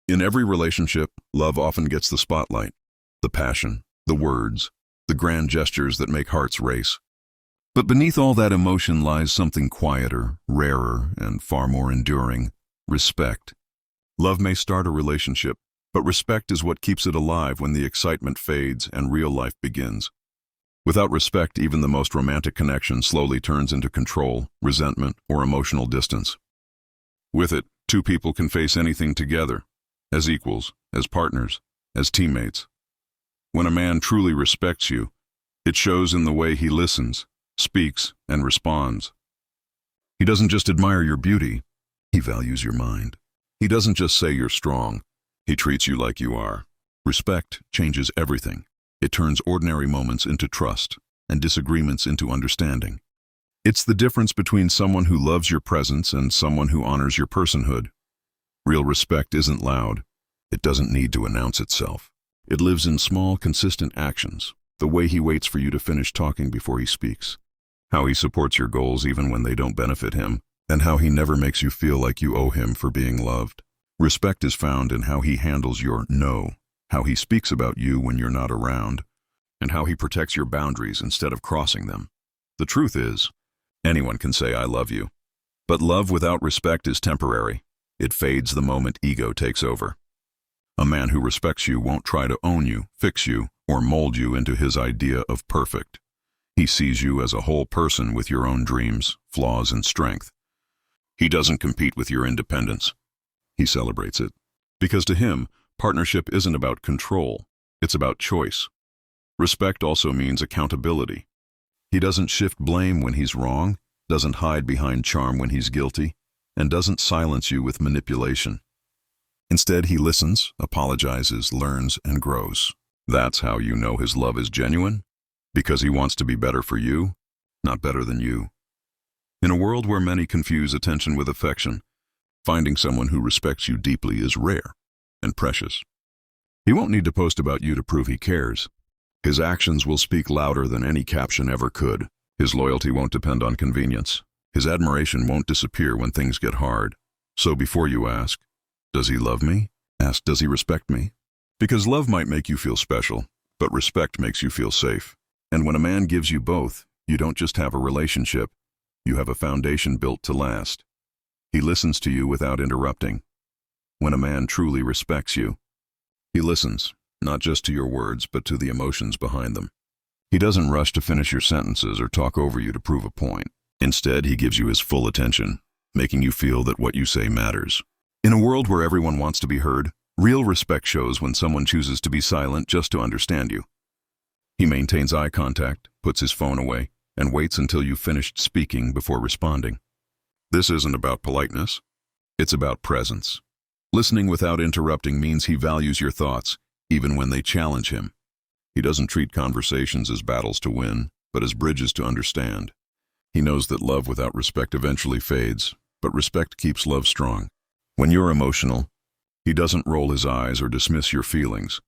In every relationship, love often gets the spotlight, the passion, the words, the grand gestures that make hearts race. But beneath all that emotion lies something quieter, rarer, and far more enduring: respect. Love may start a relationship, but respect is what keeps it alive when the excitement fades and real life begins. Without respect, even the most romantic connection slowly turns into control, resentment, or emotional distance. With it, two people can face anything together, as equals, as partners, as teammates. When a man truly respects you, it shows in the way he listens, speaks, and responds. He doesn't just admire your beauty, he values your mind. He doesn't just say you're strong, he treats you like you are. Respect changes everything. It turns ordinary moments into trust, and disagreements into understanding. It's the difference between someone who loves your presence and someone who honors your personhood. Real respect isn't loud. It doesn't need to announce itself. It lives in small, consistent actions, the way he waits for you to finish talking before he speaks, how he supports your goals even when they don't benefit him, and how he never makes you feel like you owe him for being loved. Respect is found in how he handles your no, how he speaks about you when you're not around, and how he protects your boundaries instead of crossing them. The truth is, anyone can say I love you, but love without respect is temporary. It fades the moment ego takes over. A man who respects you won't try to own you, fix you, or mold you into his idea of perfect. He sees you as a whole person with your own dreams, flaws, and strength. He doesn't compete with your independence. He celebrates it. Because to him, partnership isn't about control, it's about choice. Respect also means accountability. He doesn't shift blame when he's wrong, doesn't hide behind charm when he's guilty, and doesn't silence you with manipulation. Instead, he listens, apologizes, learns, and grows. That's how you know his love is genuine, because he wants to be better for you, not better than you. In a world where many confuse attention with affection, finding someone who respects you deeply is rare and precious. He won't need to post about you to prove he cares. His actions will speak louder than any caption ever could. His loyalty won't depend on convenience. His admiration won't disappear when things get hard. So before you ask, does he love me? Ask, does he respect me? Because love might make you feel special, but respect makes you feel safe. And when a man gives you both, you don't just have a relationship, you have a foundation built to last. He listens to you without interrupting. When a man truly respects you, he listens, not just to your words, but to the emotions behind them. He doesn't rush to finish your sentences or talk over you to prove a point. Instead, he gives you his full attention, making you feel that what you say matters. In a world where everyone wants to be heard, real respect shows when someone chooses to be silent just to understand you. He maintains eye contact, puts his phone away, and waits until you've finished speaking before responding. This isn't about politeness. It's about presence. Listening without interrupting means he values your thoughts, even when they challenge him. He doesn't treat conversations as battles to win, but as bridges to understand. He knows that love without respect eventually fades, but respect keeps love strong. When you're emotional, he doesn't roll his eyes or dismiss your feelings.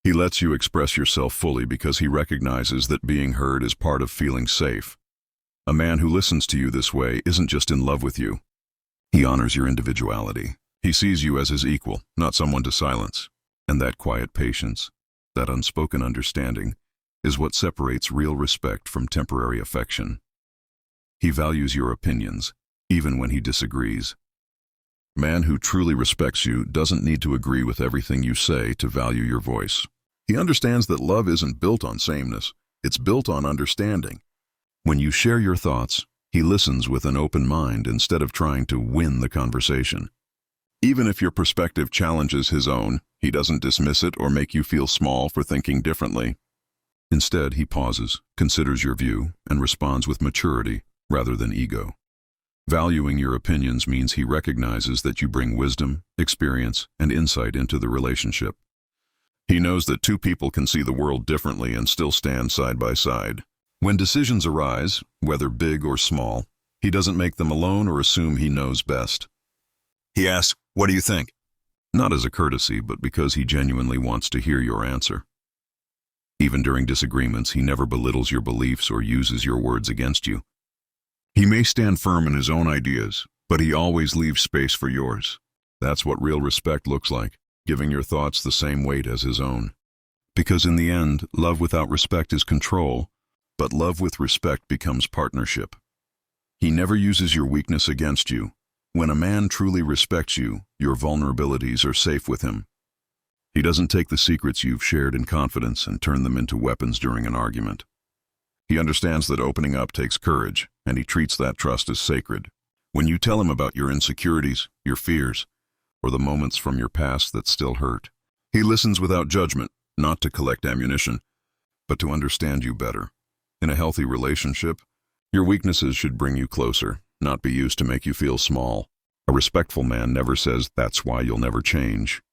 He lets you express yourself fully because he recognizes that being heard is part of feeling safe. A man who listens to you this way isn't just in love with you. He honors your individuality. He sees you as his equal, not someone to silence. And that quiet patience, that unspoken understanding, is what separates real respect from temporary affection. He values your opinions, even when he disagrees. A man who truly respects you doesn't need to agree with everything you say to value your voice. He understands that love isn't built on sameness, it's built on understanding. When you share your thoughts, he listens with an open mind instead of trying to win the conversation. Even if your perspective challenges his own, he doesn't dismiss it or make you feel small for thinking differently. Instead, he pauses, considers your view, and responds with maturity rather than ego. Valuing your opinions means he recognizes that you bring wisdom, experience, and insight into the relationship. He knows that two people can see the world differently and still stand side by side. When decisions arise, whether big or small, he doesn't make them alone or assume he knows best. He asks, "What do you think?" Not as a courtesy, but because he genuinely wants to hear your answer. Even during disagreements, he never belittles your beliefs or uses your words against you. He may stand firm in his own ideas, but he always leaves space for yours. That's what real respect looks like, giving your thoughts the same weight as his own. Because in the end, love without respect is control, but love with respect becomes partnership. He never uses your weakness against you. When a man truly respects you, your vulnerabilities are safe with him. He doesn't take the secrets you've shared in confidence and turn them into weapons during an argument. He understands that opening up takes courage, and he treats that trust as sacred. When you tell him about your insecurities, your fears, or the moments from your past that still hurt, he listens without judgment, not to collect ammunition, but to understand you better. In a healthy relationship, your weaknesses should bring you closer, not be used to make you feel small. A respectful man never says, "That's why you'll never change,"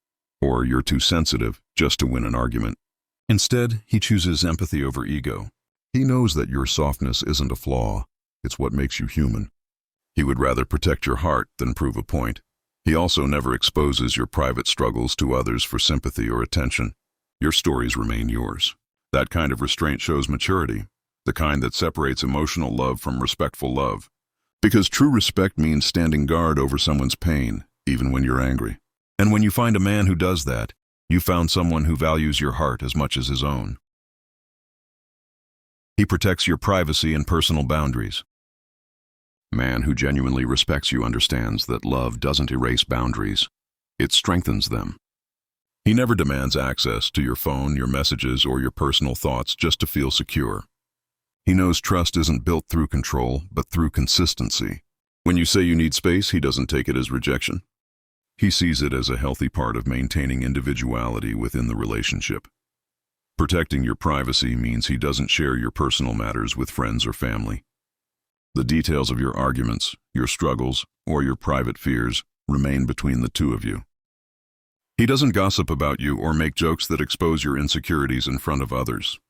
or "You're too sensitive," just to win an argument. Instead, he chooses empathy over ego. He knows that your softness isn't a flaw, it's what makes you human. He would rather protect your heart than prove a point. He also never exposes your private struggles to others for sympathy or attention. Your stories remain yours. That kind of restraint shows maturity, the kind that separates emotional love from respectful love. Because true respect means standing guard over someone's pain, even when you're angry. And when you find a man who does that, you found someone who values your heart as much as his own. He protects your privacy and personal boundaries. A man who genuinely respects you understands that love doesn't erase boundaries, it strengthens them. He never demands access to your phone, your messages, or your personal thoughts just to feel secure. He knows trust isn't built through control, but through consistency. When you say you need space, he doesn't take it as rejection. He sees it as a healthy part of maintaining individuality within the relationship. Protecting your privacy means he doesn't share your personal matters with friends or family. The details of your arguments, your struggles, or your private fears remain between the two of you. He doesn't gossip about you or make jokes that expose your insecurities in front of others.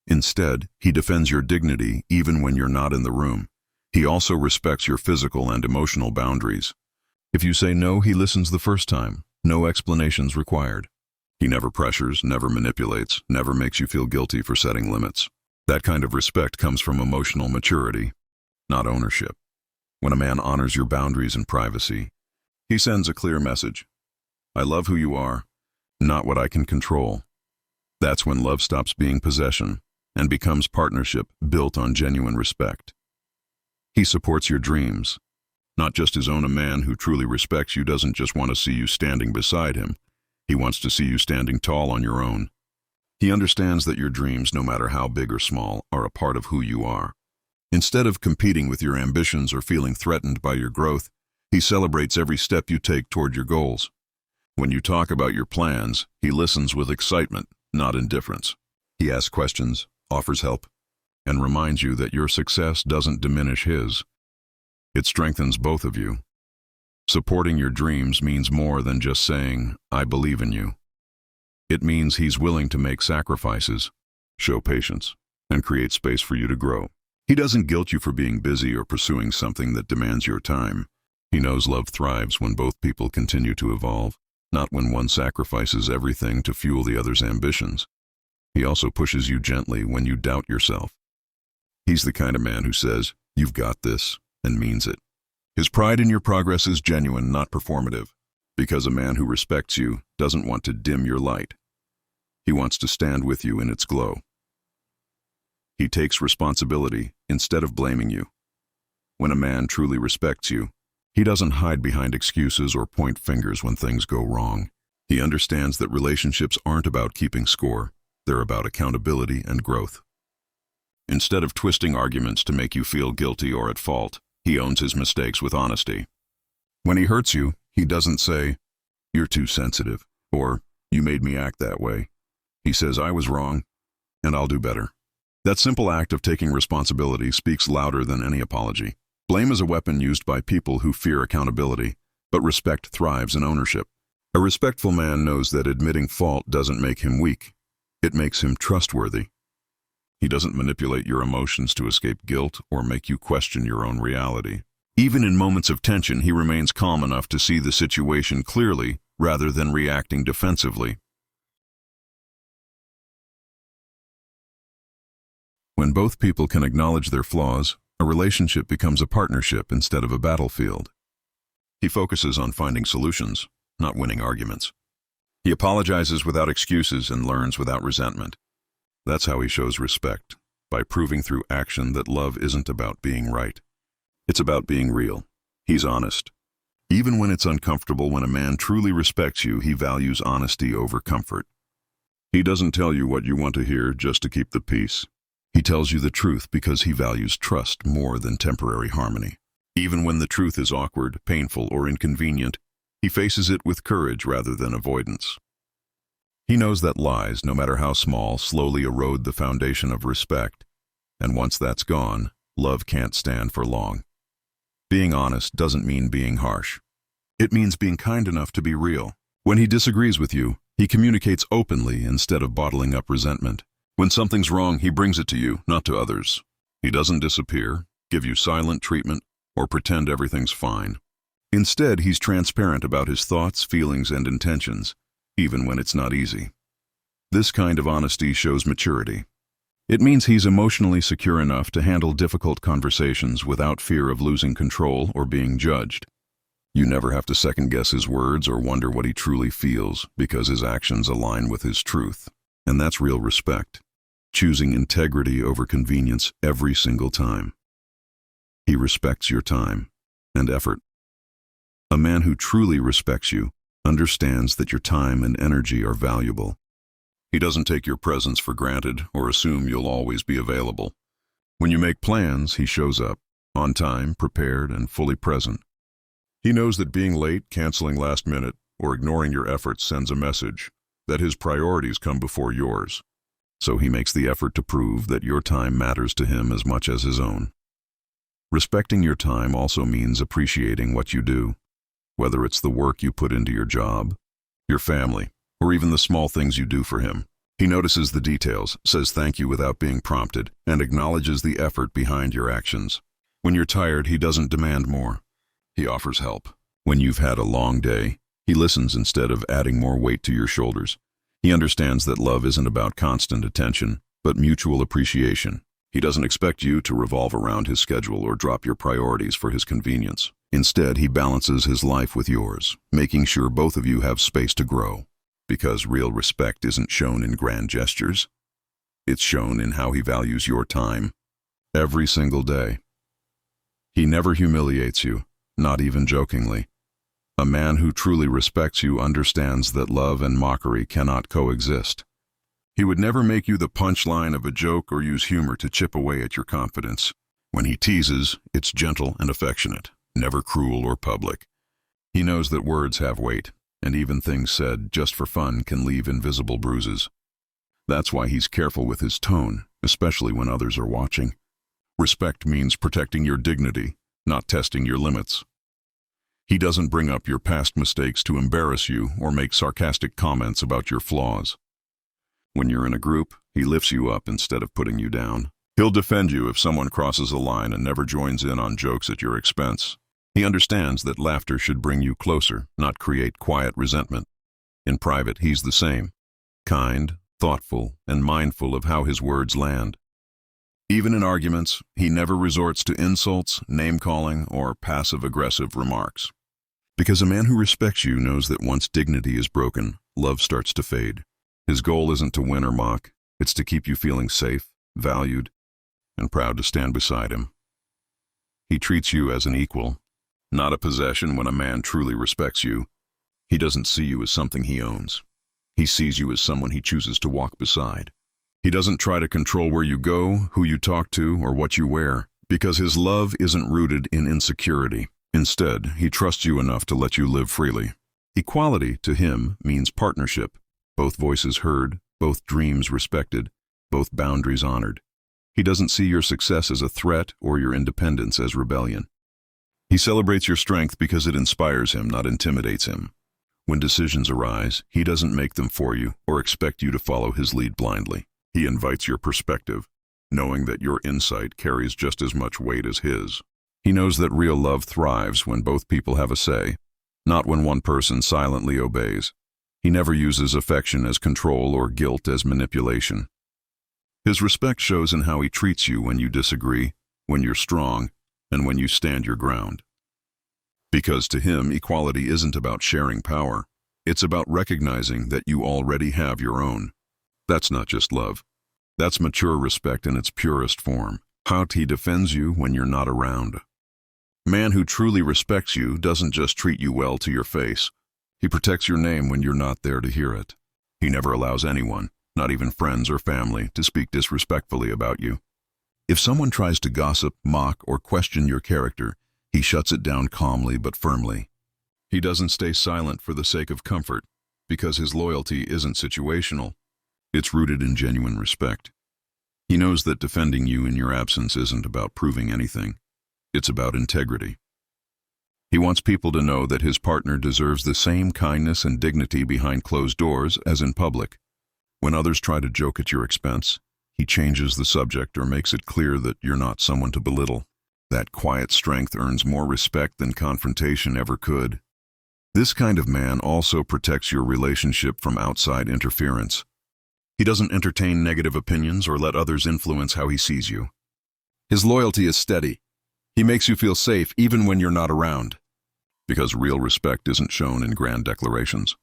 Instead, he defends your dignity even when you're not in the room. He also respects your physical and emotional boundaries. If you say no, he listens the first time, no explanations required. He never pressures, never manipulates, never makes you feel guilty for setting limits. That kind of respect comes from emotional maturity, not ownership. When a man honors your boundaries and privacy, he sends a clear message. I love who you are, not what I can control. That's when love stops being possession and becomes partnership built on genuine respect. He supports your dreams, not just his own. A man who truly respects you doesn't just want to see you standing beside him. He wants to see you standing tall on your own. He understands that your dreams, no matter how big or small, are a part of who you are. Instead of competing with your ambitions or feeling threatened by your growth, he celebrates every step you take toward your goals. When you talk about your plans, he listens with excitement, not indifference. He asks questions, offers help, and reminds you that your success doesn't diminish his. It strengthens both of you. Supporting your dreams means more than just saying, "I believe in you." It means he's willing to make sacrifices, show patience, and create space for you to grow. He doesn't guilt you for being busy or pursuing something that demands your time. He knows love thrives when both people continue to evolve, not when one sacrifices everything to fuel the other's ambitions. He also pushes you gently when you doubt yourself. He's the kind of man who says, "You've got this," and means it. His pride in your progress is genuine, not performative, because a man who respects you doesn't want to dim your light. He wants to stand with you in its glow. He takes responsibility instead of blaming you. When a man truly respects you, he doesn't hide behind excuses or point fingers when things go wrong. He understands that relationships aren't about keeping score, they're about accountability and growth. Instead of twisting arguments to make you feel guilty or at fault, he owns his mistakes with honesty. When he hurts you, he doesn't say, "You're too sensitive," or "You made me act that way." He says, "I was wrong, and I'll do better." That simple act of taking responsibility speaks louder than any apology. Blame is a weapon used by people who fear accountability, but respect thrives in ownership. A respectful man knows that admitting fault doesn't make him weak. It makes him trustworthy. He doesn't manipulate your emotions to escape guilt or make you question your own reality. Even in moments of tension, he remains calm enough to see the situation clearly rather than reacting defensively. When both people can acknowledge their flaws, a relationship becomes a partnership instead of a battlefield. He focuses on finding solutions, not winning arguments. He apologizes without excuses and learns without resentment. That's how he shows respect, by proving through action that love isn't about being right. It's about being real. He's honest. Even when it's uncomfortable, when a man truly respects you, he values honesty over comfort. He doesn't tell you what you want to hear just to keep the peace. He tells you the truth because he values trust more than temporary harmony. Even when the truth is awkward, painful, or inconvenient, he faces it with courage rather than avoidance. He knows that lies, no matter how small, slowly erode the foundation of respect, and once that's gone, love can't stand for long. Being honest doesn't mean being harsh. It means being kind enough to be real. When he disagrees with you, he communicates openly instead of bottling up resentment. When something's wrong, he brings it to you, not to others. He doesn't disappear, give you silent treatment, or pretend everything's fine. Instead, he's transparent about his thoughts, feelings, and intentions, even when it's not easy. This kind of honesty shows maturity. It means he's emotionally secure enough to handle difficult conversations without fear of losing control or being judged. You never have to second-guess his words or wonder what he truly feels because his actions align with his truth. And that's real respect, choosing integrity over convenience every single time. He respects your time and effort. A man who truly respects you understands that your time and energy are valuable. He doesn't take your presence for granted or assume you'll always be available. When you make plans, he shows up, on time, prepared, and fully present. He knows that being late, canceling last minute, or ignoring your efforts sends a message that his priorities come before yours. So he makes the effort to prove that your time matters to him as much as his own. Respecting your time also means appreciating what you do, whether it's the work you put into your job, your family, or even the small things you do for him. He notices the details, says thank you without being prompted, and acknowledges the effort behind your actions. When you're tired, he doesn't demand more. He offers help. When you've had a long day, he listens instead of adding more weight to your shoulders. He understands that love isn't about constant attention, but mutual appreciation. He doesn't expect you to revolve around his schedule or drop your priorities for his convenience. Instead, he balances his life with yours, making sure both of you have space to grow. Because real respect isn't shown in grand gestures. It's shown in how he values your time, every single day. He never humiliates you, not even jokingly. A man who truly respects you understands that love and mockery cannot coexist. He would never make you the punchline of a joke or use humor to chip away at your confidence. When he teases, it's gentle and affectionate, never cruel or public. He knows that words have weight, and even things said just for fun can leave invisible bruises. That's why he's careful with his tone, especially when others are watching. Respect means protecting your dignity, not testing your limits. He doesn't bring up your past mistakes to embarrass you or make sarcastic comments about your flaws. When you're in a group, he lifts you up instead of putting you down. He'll defend you if someone crosses a line and never joins in on jokes at your expense. He understands that laughter should bring you closer, not create quiet resentment. In private, he's the same, kind, thoughtful, and mindful of how his words land. Even in arguments, he never resorts to insults, name-calling, or passive-aggressive remarks. Because a man who respects you knows that once dignity is broken, love starts to fade. His goal isn't to win or mock, it's to keep you feeling safe, valued, and proud to stand beside him. He treats you as an equal, not a possession. When a man truly respects you, he doesn't see you as something he owns. He sees you as someone he chooses to walk beside. He doesn't try to control where you go, who you talk to, or what you wear, because his love isn't rooted in insecurity. Instead, he trusts you enough to let you live freely. Equality, to him, means partnership, both voices heard, both dreams respected, both boundaries honored. He doesn't see your success as a threat or your independence as rebellion. He celebrates your strength because it inspires him, not intimidates him. When decisions arise, he doesn't make them for you or expect you to follow his lead blindly. He invites your perspective, knowing that your insight carries just as much weight as his. He knows that real love thrives when both people have a say, not when one person silently obeys. He never uses affection as control or guilt as manipulation. His respect shows in how he treats you when you disagree, when you're strong, and when you stand your ground. Because to him, equality isn't about sharing power. It's about recognizing that you already have your own. That's not just love. That's mature respect in its purest form. How he defends you when you're not around. A man who truly respects you doesn't just treat you well to your face. He protects your name when you're not there to hear it. He never allows anyone, not even friends or family, to speak disrespectfully about you. If someone tries to gossip, mock, or question your character, he shuts it down calmly but firmly. He doesn't stay silent for the sake of comfort, because his loyalty isn't situational. It's rooted in genuine respect. He knows that defending you in your absence isn't about proving anything. It's about integrity. He wants people to know that his partner deserves the same kindness and dignity behind closed doors as in public. When others try to joke at your expense, he changes the subject or makes it clear that you're not someone to belittle. That quiet strength earns more respect than confrontation ever could. This kind of man also protects your relationship from outside interference. He doesn't entertain negative opinions or let others influence how he sees you. His loyalty is steady. He makes you feel safe even when you're not around. Because real respect isn't shown in grand declarations.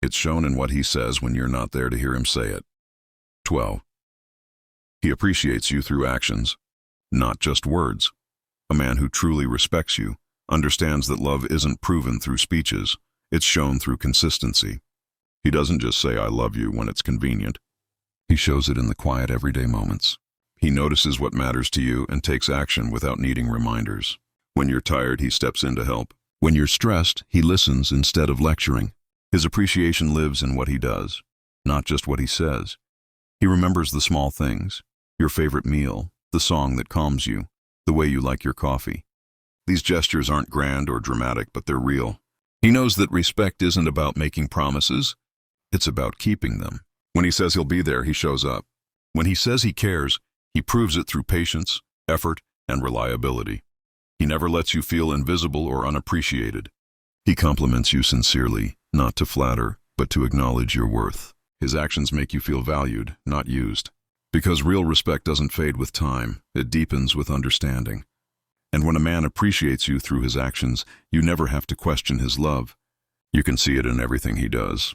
It's shown in what he says when you're not there to hear him say it. 12. He appreciates you through actions, not just words. A man who truly respects you understands that love isn't proven through speeches, it's shown through consistency. He doesn't just say "I love you" when it's convenient. He shows it in the quiet everyday moments. He notices what matters to you and takes action without needing reminders. When you're tired, he steps in to help. When you're stressed, he listens instead of lecturing. His appreciation lives in what he does, not just what he says. He remembers the small things, your favorite meal, the song that calms you, the way you like your coffee. These gestures aren't grand or dramatic, but they're real. He knows that respect isn't about making promises, it's about keeping them. When he says he'll be there, he shows up. When he says he cares, he proves it through patience, effort, and reliability. He never lets you feel invisible or unappreciated. He compliments you sincerely, not to flatter, but to acknowledge your worth. His actions make you feel valued, not used. Because real respect doesn't fade with time, it deepens with understanding. And when a man appreciates you through his actions, you never have to question his love. You can see it in everything he does,